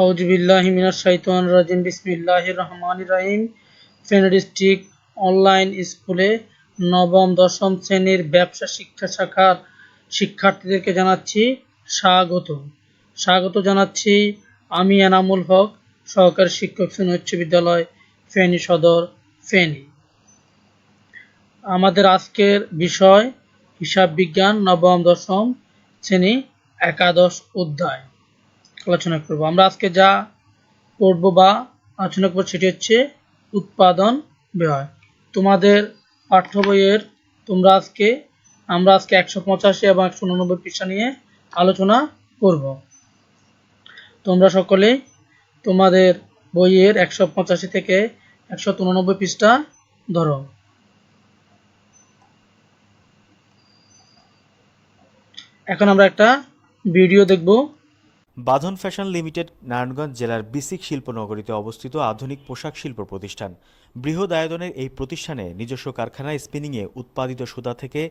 আউযুবিল্লাহি মিনাশ শাইতানির রাজিম বিসমিল্লাহির রহমানির রহিম। ফেনী ডিস্ট্রিক্ট অনলাইন স্কুলে নবম দশম শ্রেণীর ব্যবসা শিক্ষা শাখার শিক্ষার্থীদেরকে জানাচ্ছি স্বাগত জানাচ্ছি। আমি এনামুল হক, সহকারী শিক্ষক, ফেনী উচ্চ বিদ্যালয়, ফেনী সদর, ফেনী। আমাদের আজকের বিষয় হিসাব বিজ্ঞান নবম দশম শ্রেণী একাদশ অধ্যায় আলোচনা করব। আমরা আজকে যা পড়ব বা আলোচনা করব সেটি হচ্ছে উৎপাদন ব্যয়। তোমাদের পাঠ্য বইয়ের আমরা আজকে 185 এবং 189 পৃষ্ঠা নিয়ে আলোচনা করব। তোমরা সকলে তোমাদের বইয়ের 185 থেকে 193 পৃষ্ঠা ধরো। এখন আমরা একটা ভিডিও দেখব। বাঁধন ফ্যাশন লিমিটেড নারায়ণগঞ্জ জেলার বিসিক শিল্পনগরীতে অবস্থিত আধুনিক পোশাক শিল্প প্রতিষ্ঠান। বৃহৎ আয়তনের এই প্রতিষ্ঠানে নিজস্ব কারখানায় স্পিনিংয়ে উৎপাদিত সুতা থেকে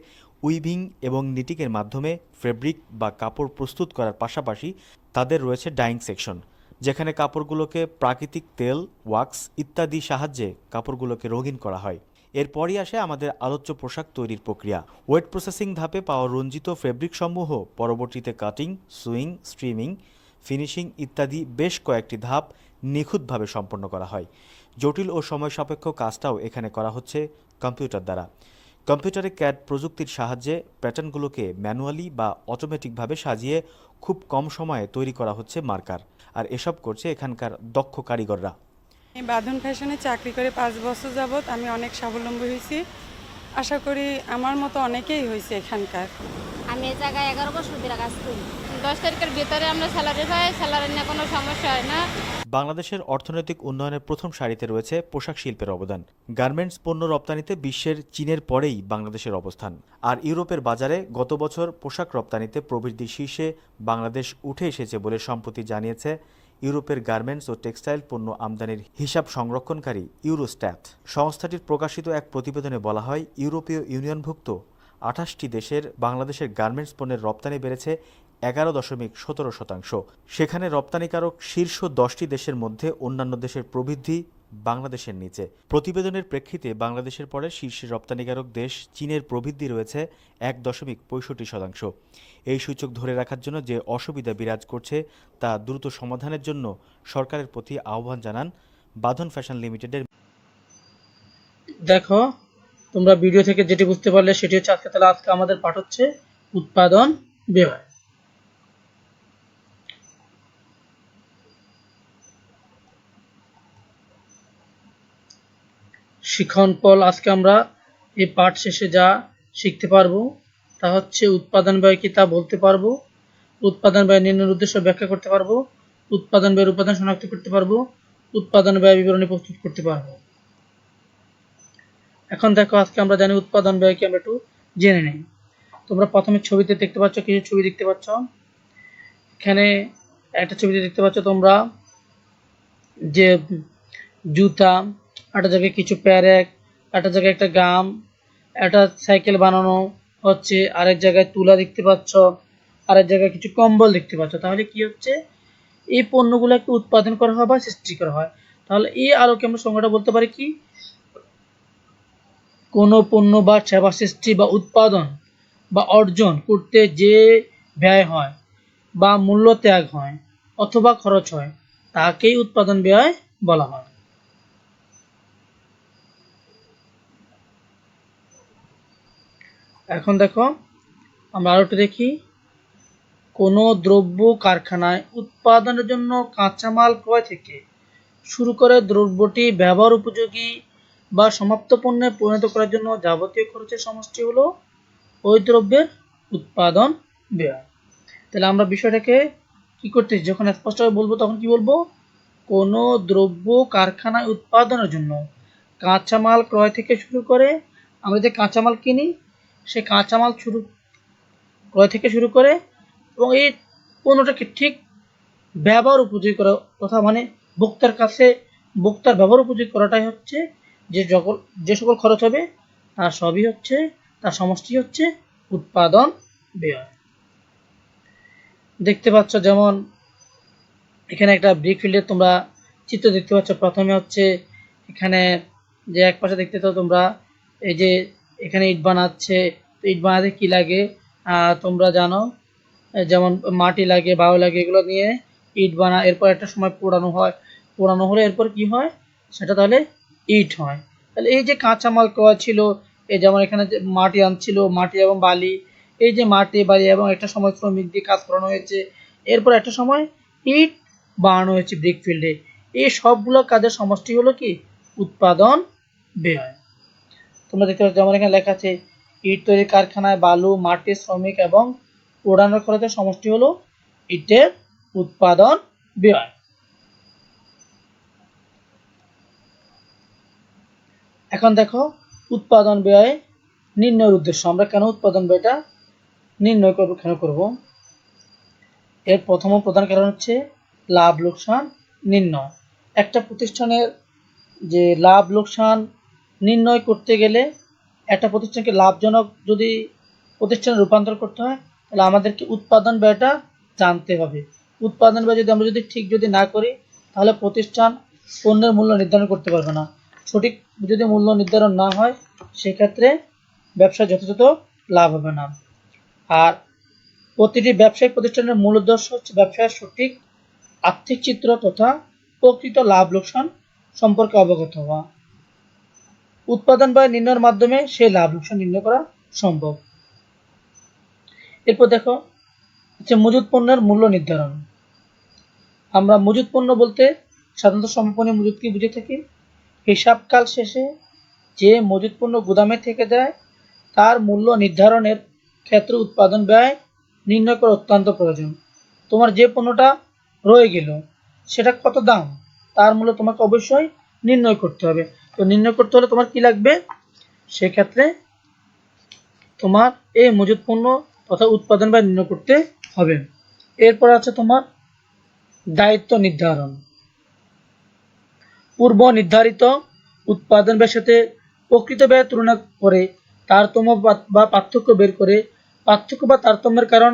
উইভিং এবং নিটিংয়ের মাধ্যমে ফেব্রিক বা কাপড় প্রস্তুত করার পাশাপাশি তাদের রয়েছে ডাইং সেকশন, যেখানে কাপড়গুলোকে প্রাকৃতিক তেল, ওয়াক্স ইত্যাদি সাহায্যে কাপড়গুলোকে রঙিন করা হয়। এরপরই আসে আমাদের আলোচ্য পোশাক তৈরির প্রক্রিয়া। ওয়েট প্রসেসিং ধাপে পাওয়া রঞ্জিত ফেব্রিকসমূহ পরবর্তীতে কাটিং, সুইং, স্ট্রিমিং, ফিনিশিং ইত্যাদি বেশ কয়েকটি ধাপ নিখুঁতভাবে সম্পন্ন করা হয়। জটিল ও সময় সাপেক্ষ কাজটাও এখানে করা হচ্ছে কম্পিউটার দ্বারা। কম্পিউটারে ক্যাড প্রযুক্তির সাহায্যে প্যাটার্নগুলোকে ম্যানুয়ালি বা অটোমেটিকভাবে সাজিয়ে খুব কম সময়ে তৈরি করা হচ্ছে মার্কার। আর এসব করছে এখানকার দক্ষ কারিগররা। আমি বাঁধন ফ্যাশনে চাকরি করে 5 বছর যাবৎ আমি অনেক স্বাবলম্বী হয়েছি। আশা করি আমার মতো অনেকেই হয়েছে এখানকার। আমি এই জায়গায় 11 বছর ধরে কাজ করি। 10 তারিখের ভিতরে আমরা স্যালারি পাই, স্যালারি নিয়ে কোনো সমস্যা হয় না। বাংলাদেশের অর্থনৈতিক উন্নয়নের প্রথম সারিতে রয়েছে পোশাক শিল্পের অবদান। গার্মেন্টস পণ্য রপ্তানিতে বিশ্বের চীনের পরেই বাংলাদেশের অবস্থান। আর ইউরোপের বাজারে গত বছর পোশাক রপ্তানিতে প্রবৃদ্ধির শীর্ষে বাংলাদেশ উঠে এসেছে বলে সম্প্রতি জানিয়েছে ইউরোপের গার্মেন্টস ও টেক্সটাইল পণ্য আমদানির হিসাব সংরক্ষণকারী ইউরোস্ট্যাট। সংস্থাটির প্রকাশিত এক প্রতিবেদনে বলা হয়, ইউরোপীয় ইউনিয়নভুক্ত 28টি দেশের বাংলাদেশের গার্মেন্টস পণ্যের রপ্তানি বেড়েছে 11.17%। সেখানে রপ্তানিকারক শীর্ষ 10টি দেশের মধ্যে অন্যান্য দেশের প্রবৃদ্ধি বাংলাদেশের নিচে। প্রতিবেদনের প্রেক্ষিতে বাংলাদেশের পরে শীর্ষে রপ্তানিকারক দেশ চীনের প্রবৃদ্ধি রয়েছে 1.65%। এই সূচক ধরে রাখার জন্য যে অসুবিধা বিরাজ করছে তা দ্রুত সমাধানের জন্য সরকারের প্রতি আহ্বান জানান বাঁধন ফ্যাশন লিমিটেডের। দেখো, তোমরা ভিডিও থেকে যেটি বুঝতে পারলে সেটি হচ্ছে আজকে আমাদের পাঠ হচ্ছে উৎপাদন ব্যয়। শিক্ষণফল আজকে আমরা এই পাঠ শেষে যা শিখতে পারবো তা হচ্ছে উৎপাদন ব্যয় কি তা বলতে পারবো, উৎপাদন ব্যয় নির্ণয়ের উদ্দেশ্য ব্যাখ্যা করতে পারবো, উৎপাদন ব্যয়ের উপাদান শনাক্ত করতে পারবো, উৎপাদন ব্যয় বিবরণী প্রস্তুত করতে পারবো। এখন দেখো, আজকে আমরা জানি উৎপাদন ব্যয় কি, আমরা একটু জেনে নিই। তোমরা প্রথমে ছবিতে দেখতে পাচ্ছ, কিছু ছবি দেখতে পাচ্ছ। এখানে একটা ছবিতে দেখতে পাচ্ছ তোমরা যে জুতা, একটা জায়গায় কিছু প্যারেক, একটা জায়গায় একটা গাম, একটা সাইকেল বানানো হচ্ছে, আরেক জায়গায় তুলা দেখতে পাচ্ছ, আরেক জায়গায় কিছু কম্বল দেখতে পাচ্ছ। তাহলে কি হচ্ছে, এই পণ্যগুলোকে উৎপাদন করা হয় বা সৃষ্টি করা হয়। তাহলে এই আলোকে আমরা সংজ্ঞাটা বলতে পারি কি, কোনো পণ্য বা সেবা সৃষ্টি বা উৎপাদন বা অর্জন করতে যে ব্যয় হয় বা মূল্য ত্যাগ হয় অথবা খরচ হয় তাকেই উৎপাদন ব্যয় বলা হয়। এখন দেখো, আমরা আরো একটু দেখি। কোনো দ্রব্য কারখানায় উৎপাদনের জন্য কাঁচামাল ক্রয় থেকে শুরু করে দ্রব্যটি ব্যবহার উপযোগী বা সমাপ্ত পণ্যে পরিণত করার জন্য যাবতীয় খরচের সমষ্টি হলো ওই দ্রব্যের উৎপাদন ব্যয়। তাহলে আমরা বিষয়টাকে কি করতেছি, যখন স্পষ্টভাবে বলবো তখন কি বলবো, কোনো দ্রব্য কারখানায় উৎপাদনের জন্য কাঁচামাল ক্রয় থেকে শুরু করে, আমরা যে কাঁচামাল কিনি সে কাঁচামাল ক্রয় থেকে শুরু করে এবং এই পণ্যটাকে ঠিক ব্যবহার উপযোগী করা, তথা মানে ভোক্তার ব্যবহার উপযোগী করাটাই হচ্ছে যে সকল খরচ হবে তার সমষ্টি হচ্ছে উৎপাদন ব্যয়। দেখতে পাচ্ছ, যেমন এখানে একটা ব্রিক ফিল্ডের তোমরা চিত্র দেখতে পাচ্ছ। প্রথমে হচ্ছে এখানে যে এক পাশে দেখতে তো তোমরা এই যে এখানে ইট বানাচ্ছে। তো ইট বানাতে কি লাগে তোমরা জানো, যেমন মাটি লাগে, বালু লাগে, এগুলো নিয়ে ইট বানা, এরপর একটা সময় পোড়ানো হয়। পোড়ানো হলে এরপর কি হয়, সেটা তাহলে ইট হয়। তাহলে এই যে কাঁচামাল ক্রয় ছিল, এই যেমন এখানে যে মাটি আনছিল, মাটি এবং বালি, এই যে মাটি বালি এবং একটা সময় শ্রমিক দিয়ে কাজ করানো হয়েছে, এরপর একটা সময় ইট বানানো হয়েছে ব্রিক ফিল্ডে। এই সবগুলো কাজের সমষ্টি হলো কি উৎপাদন ব্যয়। তোমরা দেখতে পাচ্ছ যেমন এখানে লেখা আছে ইট তৈরির কারখানায় বালু, মাটি, শ্রমিক এবং পোড়ানোর খরচের সমষ্টি হলো ইটের উৎপাদন ব্যয়। এখন দেখো উৎপাদন ব্যয় নির্ণয়ের উদ্দেশ্য। আমরা কেন উৎপাদন ব্যয়টা নির্ণয় করব, কেন করব, এর প্রথম ও প্রধান কারণ হচ্ছে লাভ লোকসান নির্ণয়। একটা প্রতিষ্ঠানের যে লাভ লোকসান নির্ণয় করতে গেলে, একটা প্রতিষ্ঠানকে লাভজনক যদি প্রতিষ্ঠানে রূপান্তর করতে হয়, তাহলে আমাদেরকে উৎপাদন ব্যয়টা জানতে হবে। উৎপাদন ব্যয় যদি আমরা ঠিক না করি, তাহলে প্রতিষ্ঠান পণ্যের মূল্য নির্ধারণ করতে পারবে না। সঠিক যদি মূল্য নির্ধারণ না হয়, সেক্ষেত্রে ব্যবসায় যথাযথ লাভ হবে না। আর প্রতিটি ব্যবসায়িক প্রতিষ্ঠানের মূল উদ্দেশ্য হচ্ছে ব্যবসায়ের সঠিক আর্থিক চিত্র তথা প্রকৃত লাভ লোকসান সম্পর্কে অবগত হওয়া। উৎপাদন ব্যয় নির্ণয়ের মাধ্যমে সেই লাভ লোকসান নির্ণয় করা সম্ভব। এরপর দেখো হচ্ছে মজুত পণ্যের মূল্য নির্ধারণ। আমরা মজুত পণ্য বলতে সাধারণত সমাপনী মজুতকে বুঝে থাকি। হিসাবকাল শেষে যে মজুত পণ্য গুদামে থেকে যায়, তার মূল্য নির্ধারণের ক্ষেত্রে উৎপাদন ব্যয় নির্ণয় করা অত্যন্ত প্রয়োজন। তোমার যে পণ্যটা রয়ে গেল, সেটা কত দাম, তার মূল্য তোমাকে অবশ্যই নির্ণয় করতে হবে। তো নির্ণয় করতে হলে তোমার কি লাগবে, সেক্ষেত্রে তোমার এই মজুত পণ্য তথা উৎপাদন ব্যয় নির্ণয় করতে হবে। এরপর আছে তোমার দায়িত্ব নির্ধারণ। পূর্ব নির্ধারিত উৎপাদন ব্যয়ের সাথে প্রকৃত ব্যয় তুলনা করে তারতম্য বা পার্থক্য বের করে পার্থক্য বা তারতম্যের কারণ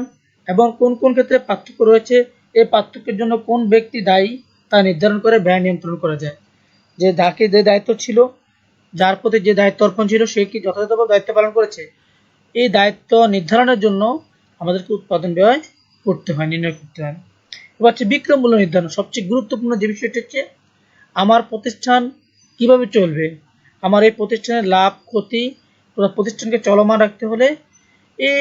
এবং কোন কোন ক্ষেত্রে পার্থক্য রয়েছে, এই পার্থক্যের জন্য কোন ব্যক্তি দায়ী তা নির্ধারণ করে ব্যয় নিয়ন্ত্রণ করা যায়। যে যাকে যে দায়িত্ব ছিল, যার প্রতি যে দায়িত্ব অর্পণ ছিল, সে কি যথাযথভাবে দায়িত্ব পালন করেছে, এই দায়িত্ব নির্ধারণের জন্য আমাদেরকে উৎপাদন ব্যয় করতে হয়, নির্ণয় করতে হয়। এবার হচ্ছে বিক্রয় মূল্য নির্ধারণ। সবচেয়ে গুরুত্বপূর্ণ যে বিষয়টি হচ্ছে আমার প্রতিষ্ঠান কিভাবে চলবে, আমার এই প্রতিষ্ঠানের লাভ ক্ষতি প্রতিষ্ঠানকে চলমান রাখতে হলে এই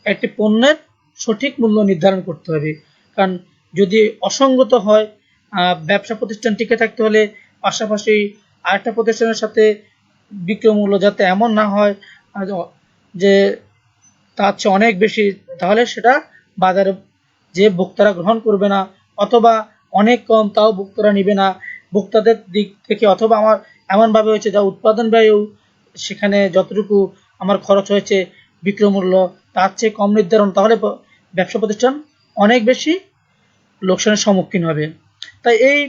একটি পণ্যের সঠিক মূল্য নির্ধারণ করতে হবে। কারণ যদি অসঙ্গত হয়, ব্যবসা প্রতিষ্ঠান টিকে থাকতে হলে পাশাপাশি আরেকটা প্রতিষ্ঠানের সাথে বিক্রয় মূল্য যাতে এমন না হয় যে তার চেয়ে অনেক বেশি, তাহলে সেটা বাজারে যে ভোক্তারা গ্রহণ করবে না, অথবা অনেক কম তাও ভোক্তারা নেবে না ভোক্তাদের দিক থেকে, অথবা আমার এমনভাবে হয়েছে যা উৎপাদন ব্যয়েও সেখানে যতটুকু আমার খরচ হয়েছে বিক্রয় মূল্য তার চেয়ে কম নির্ধারণ, তাহলে ব্যবসা প্রতিষ্ঠান অনেক বেশি লোকসানের সম্মুখীন হবে। তাই এই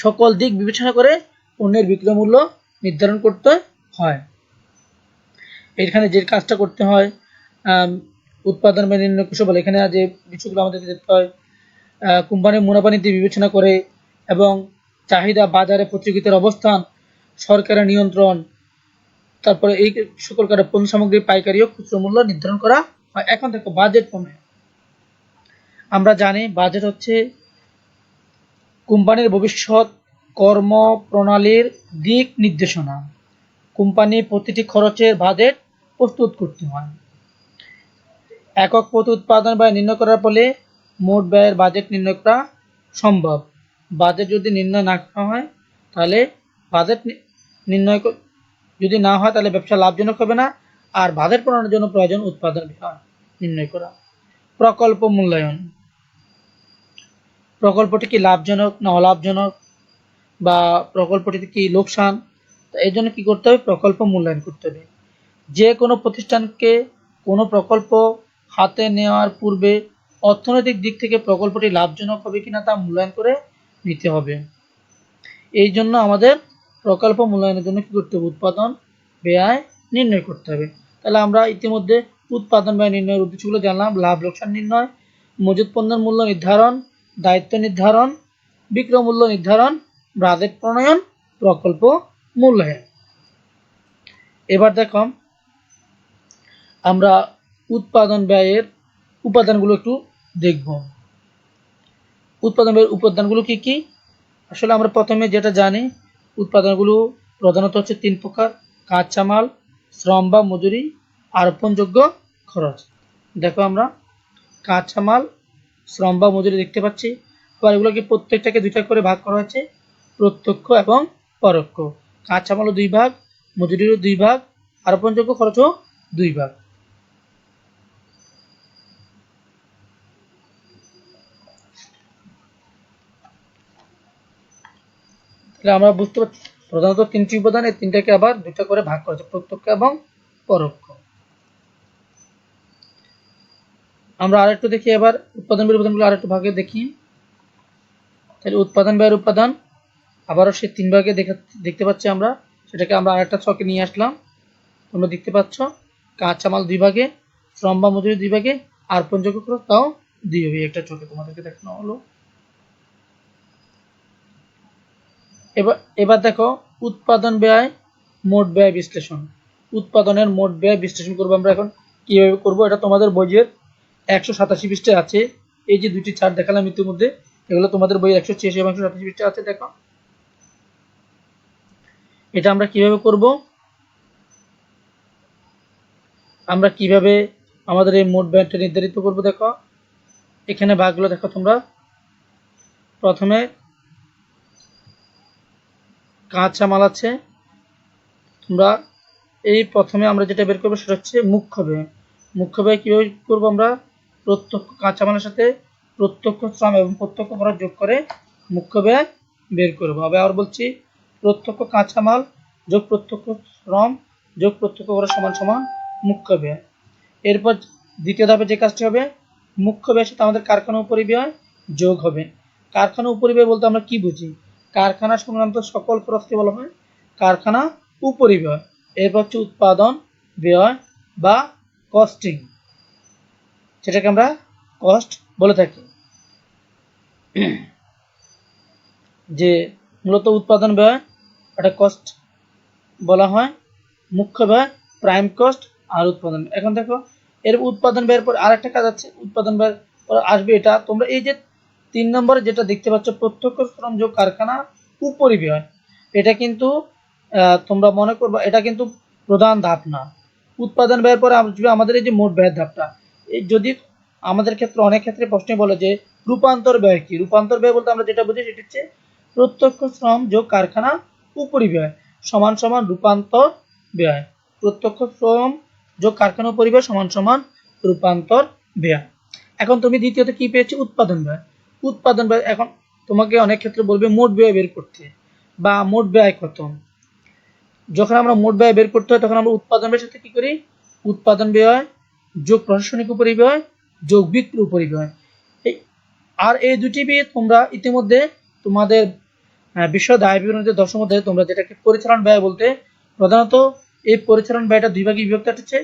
সকল দিক বিবেচনা করে পণ্যের বিক্রয় মূল্য নির্ধারণ করতে হয়। এখানে যে কাজটা করতে হয়, উৎপাদন ব্যয় নির্ণয় কৌশল বলে, এখানে যে বিষয়গুলো আমাদের দেখতে হয়, কোম্পানির মুনাফা নীতি বিবেচনা করে এবং চাহিদা, বাজারে প্রতিযোগিতার অবস্থান, সরকারের নিয়ন্ত্রণ, তারপরে এই সকল কারণে পণ্য সামগ্রীর পাইকারি ও খুচরো মূল্য নির্ধারণ করা হয়। এখন দেখো বাজেট প্রণয়ন। আমরা জানি বাজেট হচ্ছে কোম্পানির ভবিষ্যৎ কর্মপ্রণালীর দিক নির্দেশনা। কোম্পানি প্রতিটি খরচের বাজেট প্রস্তুত করতে হয়। একক প্রতি উৎপাদন ব্যয় নির্ণয় করার ফলে মোট ব্যয়ের বাজেট নির্ণয় করা সম্ভব। বাজেট যদি নির্ণয় না করা হয়, তাহলে বাজেট নির্ণয় যদি না হয়, তাহলে ব্যবসা লাভজনক হবে না। আর বাজেট প্রণয়নের জন্য প্রয়োজন উৎপাদন ব্যয় নির্ণয় করা। প্রকল্প মূল্যায়ন। প্রকল্পটি কি লাভজনক না অলাভজনক, বা প্রকল্পটিতে কি লোকসান, এই জন্য কি করতে হবে, প্রকল্প মূল্যায়ন করতে হবে। যে কোনো প্রতিষ্ঠানকে কোনো প্রকল্প হাতে নেওয়ার পূর্বে অর্থনৈতিক দিক থেকে প্রকল্পটি লাভজনক হবে কিনা তা মূল্যায়ন করে নিতে হবে। এই জন্য আমাদের প্রকল্প মূল্যায়নের জন্য কি করতে হবে, উৎপাদন ব্যয় নির্ণয় করতে হবে। তাহলে আমরা ইতিমধ্যে উৎপাদন ব্যয় নির্ণয়ের উদ্দেশ্যগুলো জানলাম। লাভ লোকসান নির্ণয়, মজুত পণ্যের মূল্য নির্ধারণ, দায়িত্ব নির্ধারণ, বিক্রয় মূল্য নির্ধারণ, বাজেট প্রণয়ন, প্রকল্প মূল্যায়ন। এবার দেখো আমরা উৎপাদন ব্যয়ের উপাদানগুলো একটু দেখব। উৎপাদন ব্যয়ের উপাদানগুলো কি কি? আসলে আমরা প্রথমে যেটা জানি, উৎপাদনগুলো প্রধানত হচ্ছে 3 প্রকার: কাঁচামাল, শ্রম বা মজুরি, আরোপণযোগ্য খরচ। দেখো আমরা কাঁচামাল, শ্রম বা মজুরি দেখতে পাচ্ছি। আবার এগুলোকে প্রত্যেকটাকে দুইটা করে ভাগ করা হয়েছে, প্রত্যক্ষ এবং পরোক্ষ। কাঁচামালও 2 ভাগ, মজুরিরও 2 ভাগ, আরোপণযোগ্য খরচও 2 ভাগ। তাহলে আমরা বুঝতে পারছি প্রধানত 3টি উপাদান, এই 3টাকে আবার 2টা করে ভাগ করা হয়েছে, প্রত্যক্ষ এবং পরোক্ষ। আমরা আরেকটু দেখি এবার উৎপাদন ব্যয়ের উপাদানগুলো আরেকটু ভাগে দেখি। তাহলে উৎপাদন ব্যয়ের উপাদান আবারও সেই 3 ভাগে দেখতে পাচ্ছি আমরা, সেটাকে আমরা আরেকটা ছকে নিয়ে আসলাম। তোমরা দেখতে পাচ্ছ কাঁচামাল 2 ভাগে, শ্রম বা মজুরি 2 ভাগে, আরোপণযোগ্য খরচ তাও 2 ভাগে, একটা ছকে তোমাদেরকে দেখানো হলো। এবার দেখো উৎপাদন ব্যয়, মোট ব্যয় বিশ্লেষণ। উৎপাদনের মোট ব্যয় বিশ্লেষণ করবো আমরা এখন। কিভাবে করব? এটা তোমাদের বইয়ের 187 পৃষ্ঠায় আছে। এই যে দুটি চার্ট দেখালাম ইতিমধ্যে, এগুলো তোমাদের বইয়ের 186 এবং 187 পৃষ্ঠায় আছে। দেখো এটা আমরা কিভাবে করব, আমরা কিভাবে আমাদের এই মোট ব্যয়টা নির্ধারিত করব। দেখো এখানে ভাগগুলো দেখো তোমরা। প্রথমে কাঁচামাল আছে, তোমরা এই প্রথমে আমরা যেটা বের করবো সেটা হচ্ছে মুখ্য ব্যয়। মুখ্য ব্যয় কীভাবে করবো? আমরা প্রত্যক্ষ কাঁচামালের সাথে প্রত্যক্ষ শ্রম এবং প্রত্যক্ষ খরচ যোগ করে মুখ্য ব্যয় বের করবো। আবার বলছি, প্রত্যক্ষ কাঁচামাল যোগ প্রত্যক্ষ শ্রম যোগ প্রত্যক্ষ খরচ সমান সমান মুখ্য ব্যয়। এরপর দ্বিতীয় ধাপে যে কাজটি হবে, মুখ্য ব্যয়ের সাথে আমাদের কারখানা উপরিব্যয় যোগ হবে। কারখানা উপরিব্যয় বলতে আমরা কি বুঝি? কারখানা সংক্রান্ত সকল খরচকে বলা হয় কারখানা উপরিব্যয়। এরপর হচ্ছে উৎপাদন ব্যয় বা কস্টিং, যেটাকে আমরা কস্ট বলে থাকি। যে মূলত উৎপাদন ব্যয় এটা কস্ট বলা হয়, মুখ্য ব্যয় প্রাইম কস্ট, আর উৎপাদন। এখন দেখো এর উৎপাদন ব্যয়ের পর আরেকটা কাজ আছে, উৎপাদন ব্যয়ের পর আসবে এটা। তোমরা এই যে 3 নম্বরে যেটা দেখতে পাচ্ছ, প্রত্যক্ষ শ্রম যোগ কারখানা উপরিব্যয়, এটা কিন্তু তোমরা মনে করবা এটা কিন্তু প্রধান ধাপ না। উৎপাদন ব্যয়ের পরে আমাদের এই যে মোট ব্যয়ের ধাপটা, এই যদি আমাদের ক্ষেত্রে অনেক ক্ষেত্রে প্রশ্নে বলে যে রূপান্তর ব্যয় কি? রূপান্তর ব্যয় বলতে আমরা যেটা বুঝি সেটা হচ্ছে প্রত্যক্ষ শ্রম যোগ কারখানা উপরিব্যয় সমান সমান রূপান্তর ব্যয়। প্রত্যক্ষ শ্রম যোগ কারখানা উপরিব্যয় সমান সমান রূপান্তর ব্যয়। এখন তুমি দ্বিতীয়ত কি পেয়েছো? উৎপাদন ব্যয়। উৎপাদন ব্যয় এখন তোমাকে অনেক ক্ষেত্রে বলবে মোট ব্যয় বের করতে বা মোট ব্যয় কত। যখন আমরা মোট ব্যয় বের করতে হয় তখন আমরা উৎপাদন ব্যয়ের সাথে কি করি? উৎপাদন ব্যয় যোগ প্রশাসনিক উপরিব্যয় যোগ বিক্রয় উপরিব্যয়। আর এই দুটি ব্যয় তোমরা ইতিমধ্যে তোমাদের বিশদ আয় বিবরণীতে 10 মধ্যে তোমরা যেটাকে পরিচালন ব্যয় বলতে, প্রধানত এই পরিচালন ব্যয়টা 2 ভাগে বিভক্ত। একটা হচ্ছে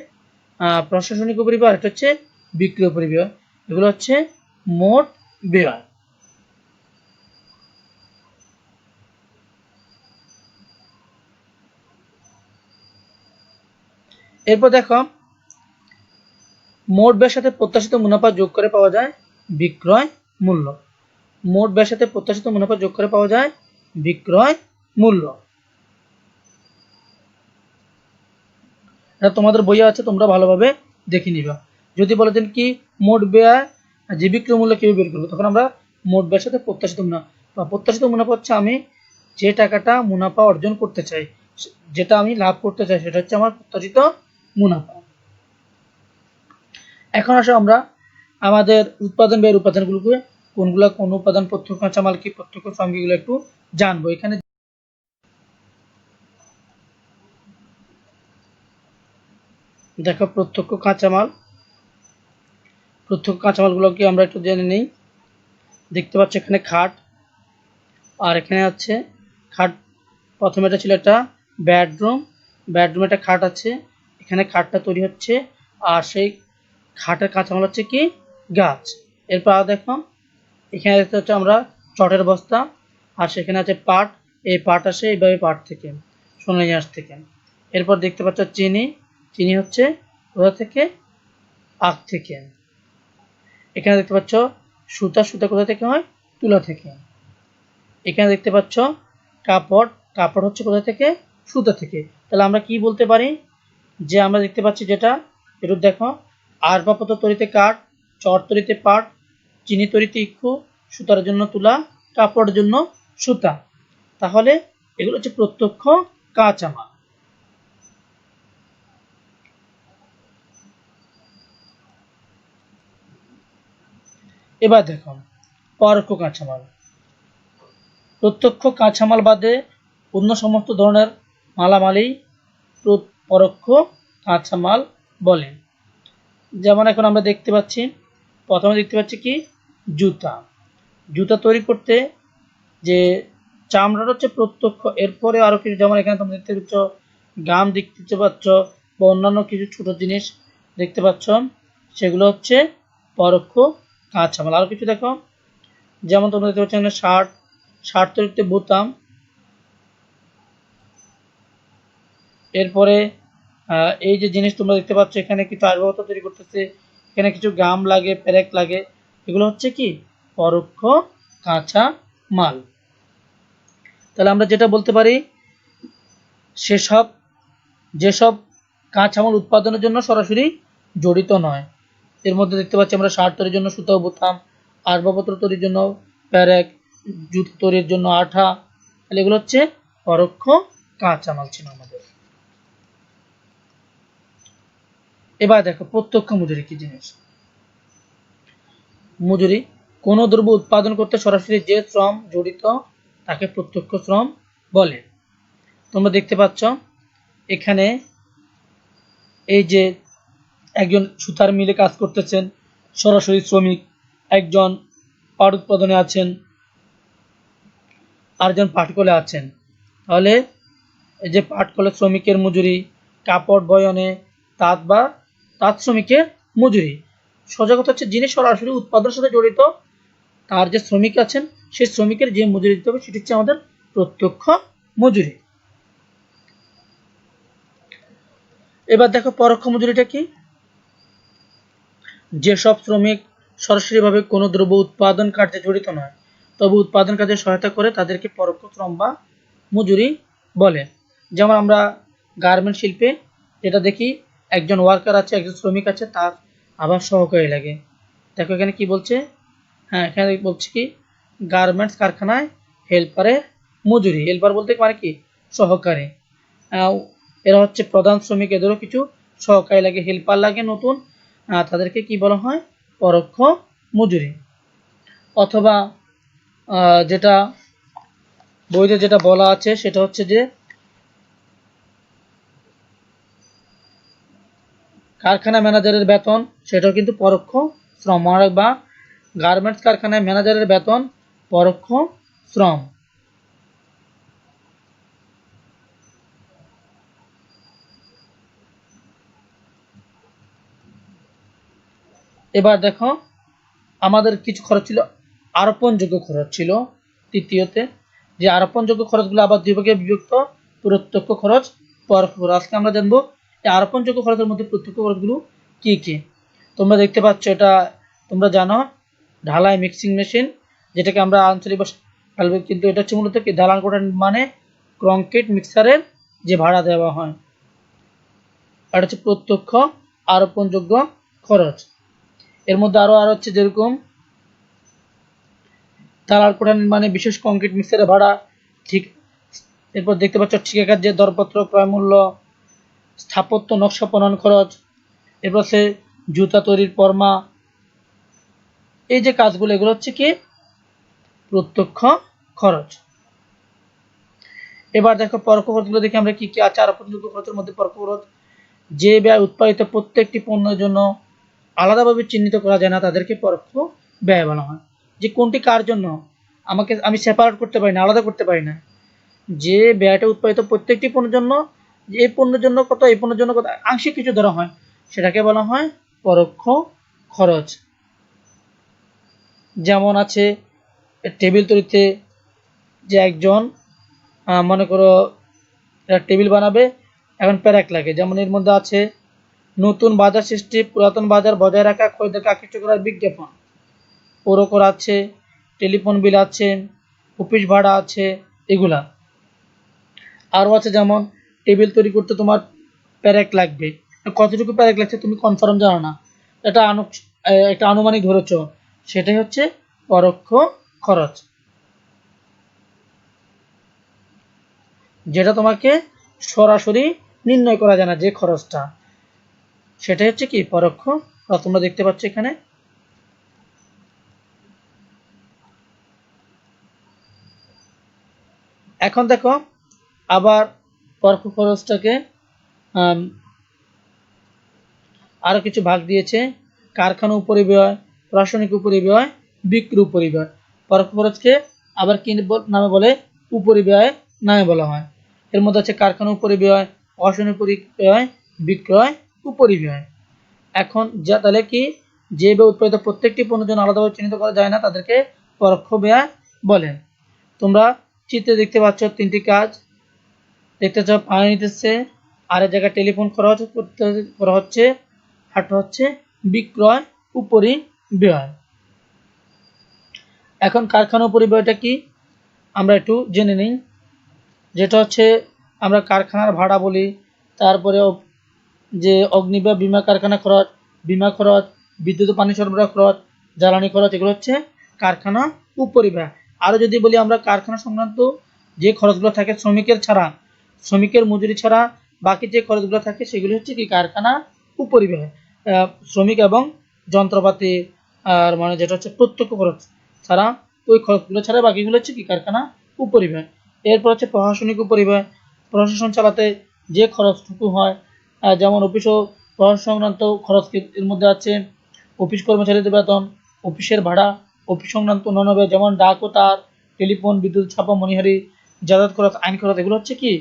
প্রশাসনিক উপরিব্যয়, আর একটা হচ্ছে বিক্রয় উপরিব্যয়। এগুলো হচ্ছে মোট ব্যয়। এরপর দেখো মোট ব্যয়ের সাথে প্রত্যাশিত মুনাফা যোগ করে পাওয়া যায় বিক্রয় মূল্য। মোট ব্যয়ের সাথে প্রত্যাশিত মুনাফা যোগ করে পাওয়া যায় বিক্রয় মূল্য। এটা তোমাদের বইয়ে আছে, তোমরা ভালোভাবে দেখে নিবা। যদি বলে দেন কি মোট ব্যয় যে বিক্রয় মূল্য কিভাবে বের করবো, তখন আমরা মোট ব্যয়ের সাথে প্রত্যাশিত মুনাফা, প্রত্যাশিত মুনাফা হচ্ছে আমি যে টাকাটা মুনাফা অর্জন করতে চাই, যেটা আমি লাভ করতে চাই, সেটা হচ্ছে আমার প্রত্যাশিত মুনাফা। এখন আসো আমরা আমাদের উৎপাদন ব্যয়ের উপাদানগুলোকে কোনগুলা, কোন উপাদান প্রত্যক্ষ কাঁচামাল কি, প্রত্যক্ষ শ্রম কি, এগুলো একটু জানবো। এখানে দেখো প্রত্যক্ষ কাঁচামাল, প্রত্যক্ষ কাঁচামালগুলোকে আমরা একটু জেনে নিই। দেখতে পাচ্ছ এখানে খাট, আর এখানে আছে খাট। প্রথমে এটা ছিল একটা বেডরুম, বেডরুমে একটা খাট আছে, এখানে খাটটা তৈরি হচ্ছে, আর সেই খাটের কাঁচামাল হচ্ছে কি গাছ। এরপর দেখো এখানে দেখতে হচ্ছে আমরা চটের বস্তা, আর সেখানে আছে পাট, এই পাট আসে এইভাবে পাট থেকে, সোনালী আঁশ থেকে। এরপর দেখতে পাচ্ছ চিনি, চিনি হচ্ছে কোথা থেকে, আখ থেকে। এখানে দেখতে পাচ্ছ সুতা, সুতা কোথা থেকে হয়, তুলা থেকে। এখানে দেখতে পাচ্ছ কাপড়, কাপড় হচ্ছে কোথা থেকে, সুতা থেকে। তাহলে আমরা কি বলতে পারি, যে আমরা দেখতে পাচ্ছি যেটা, একটু দেখো, আসবাবপত্র তৈরিতে কাঠ, চট তৈরিতে পাট, চিনি তৈরিতে ইক্ষু, সুতার জন্য তুলা, কাপড়ের জন্য সুতা। তাহলে এগুলো হচ্ছে প্রত্যক্ষ কাঁচামাল। এবার দেখো পরোক্ষ কাঁচামাল। প্রত্যক্ষ কাঁচামাল বাদে অন্য সমস্ত ধরনের মালামালই পরোক্ষ কাঁচামাল বলে। যেমন এখন আমরা দেখতে পাচ্ছি, প্রথমে দেখতে পাচ্ছি কি, জুতা। জুতা তৈরি করতে যে চামড়ার হচ্ছে প্রত্যক্ষ, এরপরে আরো কিছু, যেমন এখানে তোমরা দেখতে পাচ্ছ গাম দেখতে পাচ্ছ, বা অন্যান্য কিছু ছোট জিনিস দেখতে পাচ্ছ, সেগুলো হচ্ছে পরোক্ষ কাঁচামাল। আরো কিছু দেখো, যেমন তোমরা দেখতে পাচ্ছ এখানে শার্ট, শার্ট তৈরিতে বোতাম, এরপরে এই যে জিনিস তোমরা দেখতে পাচ্ছ এখানে কিছু আসবাবপত্র তৈরি করতেছে, এখানে কিছু গাম লাগে, পেরেক লাগে, এগুলো হচ্ছে কি, পরোক্ষ কাঁচা মাল। তাহলে আমরা যেটা বলতে পারি, সেসব যেসব কাঁচামাল উৎপাদনের জন্য সরাসরি জড়িত নয়। এর মধ্যে দেখতে পাচ্ছি আমরা শার্ট তৈরির জন্য সুতা ও বোতাম, আসবাবপত্র তৈরির জন্য পেরেক, জুতো তৈরির জন্য আঠা, তাহলে এগুলো হচ্ছে পরোক্ষ কাঁচামাল ছিল আমাদের। এবার দেখো প্রত্যক্ষ মজুরি কি জিনিস। মজুরি কোনো দ্রব্য উৎপাদন করতে সরাসরি যে শ্রম জড়িত তাকে প্রত্যক্ষ শ্রম বলে। তোমরা দেখতে পাচ্ছ এখানে এই যে একজন সুতার মিলে কাজ করতেছেন, সরাসরি শ্রমিক, একজন পাট উৎপাদনে আছেন, আরেকজন পাটকলে আছেন। তাহলে এই যে পাটকলে শ্রমিকের মজুরি, কাপড় বয়নে তাঁত বা তাঁত শ্রমিকের মজুরি। সোজা কথা হচ্ছে যিনি সরাসরি উৎপাদনের সাথে জড়িত, তার যে শ্রমিক আছেন, সেই শ্রমিকের যে মজুরি দিতে হবে সেটি হচ্ছে আমাদের প্রত্যক্ষ মজুরি। এবার দেখো পরোক্ষ মজুরিটা কি। যেসব শ্রমিক সরাসরিভাবে কোনো দ্রব্য উৎপাদন কার্যে জড়িত নয়, তবে উৎপাদন কাজে সহায়তা করে, তাদেরকে পরোক্ষ শ্রম বা মজুরি বলে। যেমন আমরা গার্মেন্ট শিল্পে যেটা দেখি, একজন ওয়ার্কার আছে, একজন শ্রমিক আছে, তার আবার সহকারী লাগে। দেখো এখানে কি বলছে, হ্যাঁ এখানে বলছে কি, গার্মেন্টস কারখানায় হেল্পারের মজুরি। হেল্পার বলতে মানে কি, সহকারী। এরা হচ্ছে প্রধান শ্রমিক, এদেরও কিছু সহকারী লাগে, হেল্পার লাগে নতুন, তাদেরকে কি বলা হয়, পরোক্ষ মজুরি। অথবা যেটা বইতে যেটা বলা আছে সেটা হচ্ছে যে কারখানা ম্যানেজারের বেতন, সেটাও কিন্তু পরোক্ষ শ্রম, বা গার্মেন্টস কারখানায় ম্যানেজারের বেতন পরোক্ষ শ্রম। এবার দেখো আমাদের কিছু খরচ ছিল, আরোপণযোগ্য খরচ ছিল তৃতীয়তে, যে আরোপণযোগ্য খরচগুলো আবার দুই ভাগে বিভক্ত, প্রত্যক্ষ খরচ, পরোক্ষ খরচ। আজকে আমরা জানবো এই আরোপণযোগ্য খরচের মধ্যে প্রত্যক্ষ খরচগুলো কি কি। তোমরা দেখতে পাচ্ছ, এটা তোমরা জানো ঢালাই মিক্সিং মেশিন, যেটাকে আমরা আঞ্চলিক ভাষায়, কিন্তু এটা হচ্ছে মূলত কি, ঢালান কোটা মানে কংক্রিট মিক্সারের যে ভাড়া দেওয়া হয়, এটা হচ্ছে প্রত্যক্ষ আরোপণযোগ্য খরচ। এর মধ্যে আরো হচ্ছে যেরকম দালাল কোঠা নির্মাণে বিশেষ কংক্রিট মিক্সারের ভাড়া, ঠিক। এরপর দেখতে পাচ্ছ ঠিকাকার যে দরপত্র, ক্রয় মূল্য, স্থাপত্য নকশা প্রণয়ন খরচ, এরপর সে জুতা তৈরির পরমা, এই যে কাজগুলো, এগুলো হচ্ছে কি প্রত্যক্ষ খরচ। এবার দেখো পরোক্ষ খরচগুলো দেখি আমরা কি কি আছে। আরোপণযোগ্য খরচের মধ্যে পরোক্ষ খরচ, যে ব্যয় উৎপাদিত প্রত্যেকটি পণ্যের জন্য আলাদাভাবে চিহ্নিত করা যায় না, তাদেরকে পরোক্ষ ব্যয় বলা হয়। যে কোনটি কার জন্য আমি সেপারেট করতে পারি না, আলাদা করতে পারি না, যে ব্যয়টা উৎপাদিত প্রত্যেকটি পণ্যের জন্য, যে এই পণ্যের জন্য কত, এই পণ্যের জন্য কত, আংশিক কিছু ধরা হয়, সেটাকে বলা হয় পরোক্ষ খরচ। যেমন আছে টেবিল তৈরিতে যে একজন মনে করো একটা টেবিল বানাবে, এখন প্যারাক লাগে, যেমন এর মধ্যে আছে নতুন বাজার সৃষ্টি, পুরাতন বাজার বজায় রাখা, খরিদ্দারকে আকৃষ্ট করার বিজ্ঞাপন, পৌরকর আছে, টেলিফোন বিল আছে, অফিস ভাড়া আছে, এগুলা। আরও আছে যেমন টেবিল তৈরি করতে তোমার প্যারেক লাগবে, কতটুকু প্যারেক লাগছে তুমি কনফার্ম জানো না, এটা একটা আনুমানিক ধরেছ, সেটাই হচ্ছে পরোক্ষ খরচ, যেটা তোমাকে সরাসরি নির্ণয় করা যায় না যে খরচটা, সেটাই হচ্ছে কি পরোক্ষ খরচ। তোমরা দেখতে পাচ্ছ এখানে। এখন দেখো আবার পরোক্ষ খরচটাকে আরো কিছু ভাগ দিয়েছে, কারখানা উপরিব্যয়, প্রশাসনিক উপরিব্যয়, বিক্রি উপরিব্যয়। পরোক্ষ খরচকে আবার কি নামে বলে? উপরিব্যয় নামে বলা হয়। এর মধ্যে আছে কারখানা উপরিব্যয়, প্রশাসনিক উপরিব্যয়, বিক্রয় উপরিব্যয়। এখন যা তাহলে কি যে ব্যয় উৎপাদিত প্রত্যেকটি পণ্যের জন্য আলাদাভাবে চিহ্নিত করা যায় না, তাদেরকে পরোক্ষ ব্যয় বলে। তোমরা চিত্রে দেখতে পাচ্ছ তিনটি কাজ দেখতে চাও, পানি নিতেছে, আর এক জায়গায় টেলিফোন খরচ করা হচ্ছে, হাঁটা হচ্ছে বিক্রয় উপরিব্যয়। এখন কারখানা উপরিব্যয়টা কি আমরা একটু জেনে নিই, যেটা হচ্ছে আমরা কারখানার ভাড়া বলি, তারপরে যে অগ্নি বা বীমা কারখানা খরচ, বীমা খরচ, বিদ্যুৎ ও পানি সরবরাহ খরচ, জ্বালানি খরচ, এগুলো হচ্ছে কারখানা উপরিব্যয়। আরও যদি বলি আমরা কারখানা সংক্রান্ত যে খরচগুলো থাকে শ্রমিকের ছাড়া, শ্রমিকের মজুরি ছাড়া বাকি যে খরচগুলো থাকে সেগুলো হচ্ছে কি কারখানা উপরিব্যয়। শ্রমিক এবং যন্ত্রপাতি আর মানে যেটা হচ্ছে প্রত্যক্ষ খরচ ছাড়া, ওই খরচগুলো ছাড়া বাকিগুলো হচ্ছে কি কারখানা উপরিব্যয়। এরপর হচ্ছে প্রশাসনিক উপরিব্যয়, প্রশাসন চালাতে যে খরচটুকু হয়, যেমন অফিস ও প্রশাসন সংক্রান্ত খরচ এর মধ্যে আছে অফিস কর্মচারীদের বেতন, অফিসের ভাড়া, অফিস সংক্রান্ত অন্যান্য ব্যয় যেমন ডাক ও তার, টেলিফোন, বিদ্যুৎ, ছাপা, মণিহারি, যাতায়াত খরচ, আইন খরচ, এগুলো হচ্ছে কি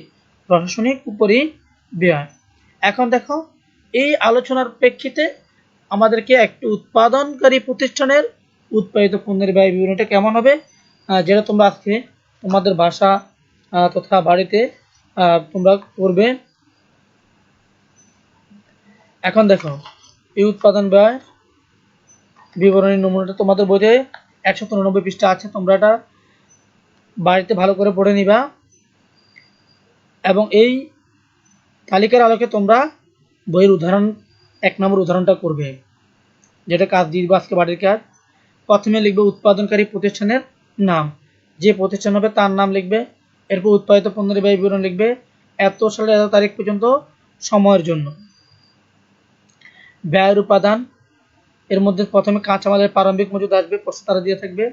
প্রশাসনিক উপরিব্যয়। এখন দেখো এই আলোচনার প্রেক্ষিতে আমাদেরকে একটি উৎপাদনকারী প্রতিষ্ঠানের উৎপাদিত পণ্যের ব্যয় বিবরণীটা কেমন হবে, যেটা তোমরা আজকে তোমাদের বাসা তথা বাড়িতে তোমরা করবে। এখন দেখো এই উৎপাদন ব্যয় বিবরণী নমুনাটা তোমাদের বইতে 193 পৃষ্ঠা আছে, তোমরা এটা বাড়িতে ভালো করে পড়ে নিবা এবং এই তালিকার আলোকে তোমরা বইয়ের উদাহরণ 1 নম্বর উদাহরণটা করবে, যেটা কাজ দিয়ে দিবা আজকে বাড়ির কাজ। প্রথমে লিখবে উৎপাদনকারী প্রতিষ্ঠানের নাম, যে প্রতিষ্ঠান হবে তার নাম লিখবে, এরপর উৎপাদিত পণ্যের ব্যয় বিবরণ লিখবে, এত সালে এত তারিখ পর্যন্ত সময়ের জন্য। ব্যয়ের উপাদান, এর মধ্যে প্রথমে কাঁচামালের প্রারম্ভিক মজুদ আসবে, প্রশ্ন তারা দিয়ে থাকবে,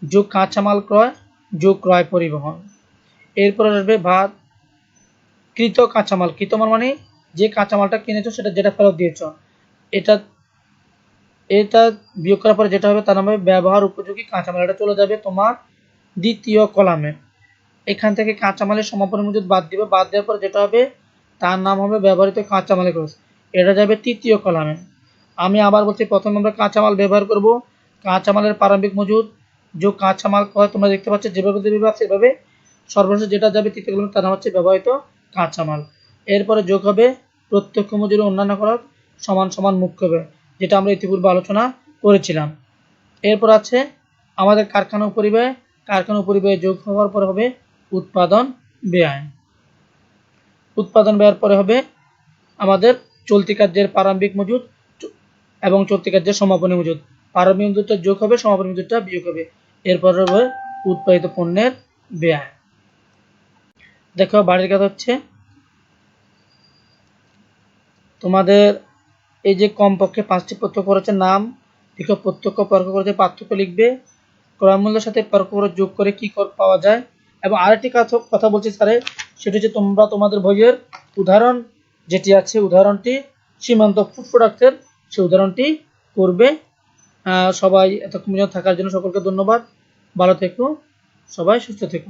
যোগ কাঁচামাল ক্রয়, যোগ ক্রয় পরিবহন। এরপর আসবে ভাত, কৃত কাঁচামাল, কৃত মাল মানে যে কাঁচামালটা কিনেছো সেটা যেটা ফেরত দিয়েছ, এটা এটা বিয়োগ করার পরে যেটা হবে তার নাম হবে ব্যবহার উপযোগী কাঁচামাল, এটা চলে যাবে তোমার দ্বিতীয় কলামে। এখান থেকে কাঁচামালের সমাপনী মজুদ বাদ দিবে, বাদ দেওয়ার পর যেটা হবে তার নাম হবে ব্যবহৃত কাঁচামালের খরচ, এটা যাবে তৃতীয় কলামে। আমি আবার বলছি, প্রথমে আমরা কাঁচামাল ব্যবহার করব, কাঁচামালের প্রারম্ভিক মজুদ যোগ কাঁচামাল ক্রয়, তোমরা দেখতে পাচ্ছ যেভাবে দেবে সেভাবে, সর্বশেষ যেটা যাবে তৃতীয় কলামে তার নাম হচ্ছে ব্যবহৃত কাঁচামাল। এরপরে যোগ হবে প্রত্যক্ষ মজুরি অন্যান্য খরচ সমান সমান মুখ্য ব্যয়, যেটা আমরা ইতিপূর্বে আলোচনা করেছিলাম। এরপর আছে আমাদের কারখানা উপরিব্যয়, কারখানা উপরিব্যয় যোগ হওয়ার পরে হবে উৎপাদন ব্যয়, উৎপাদন ব্যয়ের পরে হবে আমাদের চলতি কার্যের প্রারম্ভিক মজুদ এবং চলতি কার্যের সমাপনী মজুদ, প্রারম্ভিক মজুদটা যোগ হবে, সমাপনী মজুদটা বিয়োগ হবে, এরপর হবে উৎপাদিত পণ্যের ব্যয়। দেখো বাড়ির কাজ হচ্ছে তোমাদের এই যে কমপক্ষে 5টি প্রত্যক্ষ খরচের নাম লিখো, প্রত্যক্ষ পরোক্ষ খরচের পার্থক্য লিখবে, ক্রয় মূল্যের সাথে পরোক্ষ খরচ যোগ করে কি পাওয়া যায়। এবং আরেকটি কথা বলছি স্যারে, সেটা হচ্ছে তোমরা তোমাদের বইয়ের উদাহরণ যেটি আছে, উদাহরণটি সীমান্ত ফুড প্রোডাক্টের, সেই উদাহরণটি করবে। সবাই এতক্ষণ থাকার জন্য সকলকে ধন্যবাদ, ভালো থেকো, সবাই সুস্থ থেকো।